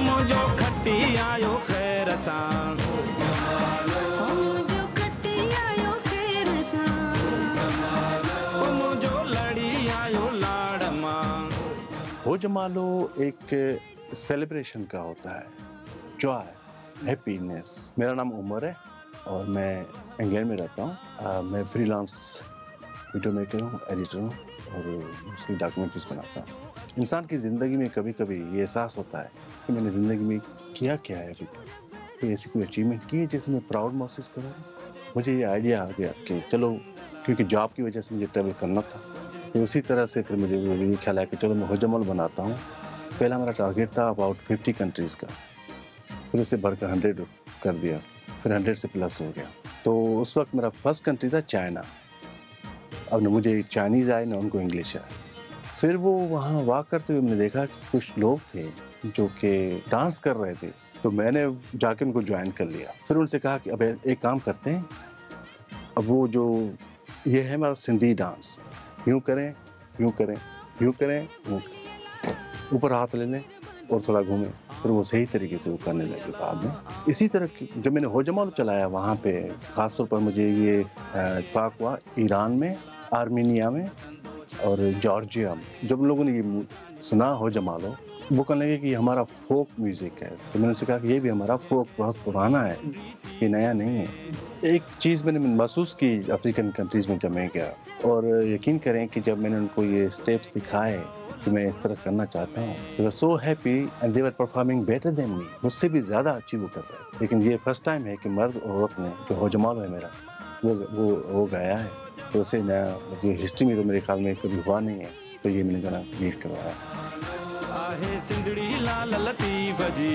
मुझो खट्टी आयो खैर सां, मुझो खट्टी आयो खैर सां, मुझो लड़ी आयो लाड़ मां। हो जमालो एक सेलिब्रेशन का होता है, जॉय, हैप्पीनेस। मेरा नाम उमर है और मैं इंग्लैंड में रहता हूँ। मैं फ्रीलांस वीडियो मेकर हूँ, एडिटर हूँ और उसकी डॉक्यूमेंट्रीज बनाता हूँ। इंसान की ज़िंदगी में कभी कभी ये एहसास होता है कि मैंने ज़िंदगी में किया क्या है अभी तक, कोई ऐसी कोई अचीवमेंट की है जिसे मैं प्राउड महसूस करूँ। मुझे ये आइडिया आ गया कि चलो, क्योंकि जॉब की वजह से मुझे ट्रैवल करना था, तो उसी तरह से फिर मुझे ये ख्याल आया कि चलो मैं होजमल बनाता हूँ। पहला मेरा टारगेट था अबाउट 50 कंट्रीज़ का, फिर उसे बढ़कर 100 कर दिया, फिर 100 से प्लस हो गया। तो उस वक्त मेरा फर्स्ट कंट्री था चाइना। अब न मुझे चाइनीज़ आए न उनको इंग्लिश आए। फिर वो वहाँ वॉक करते हुए मैंने देखा कि कुछ लोग थे जो कि डांस कर रहे थे, तो मैंने जाके उनको ज्वाइन कर लिया। फिर उनसे कहा कि अब एक काम करते हैं, अब वो जो ये है हमारा सिंधी डांस, यूँ करें, यूँ करें, यूँ करें, यूँ करें, ऊपर हाथ ले लें और थोड़ा घूमें। फिर वो सही तरीके से वो करने लगे बाद में। इसी तरह जब मैंने होजमाल चलाया वहाँ पे, ख़ासतौर पर मुझे ये इत्तेफ़ाक हुआ ईरान में, आर्मीनिया में और जॉर्जिया में। जब लोगों ने ये सुना होजमालो, वो कहने लगे कि ये हमारा फ़ोक म्यूज़िक है। तो मैंने उनसे कहा कि ये भी हमारा फ़ोक बहुत पुराना है, ये नया नहीं है। एक चीज़ मैंने महसूस की अफ्रीकन कंट्रीज़ में जब मैं गया, और यकीन करें कि जब मैंने उनको ये स्टेप्स दिखाए कि मैं इस तरह करना चाहता हूँ, they were so happy and they were performing better than me. मुझसे भी ज़्यादा अच्छी वो कर रहे थे। लेकिन ये फर्स्ट टाइम है कि मर्द और औरत ने, जो होजमालो है मेरा, वो गाया है। तो उससे नया जो हिस्ट्री में तो मेरे ख्याल में कभी हुआ नहीं है, तो ये मैंने गाना लीड करवाया। आहे सिंधड़ी लाल लतीफ़ जी।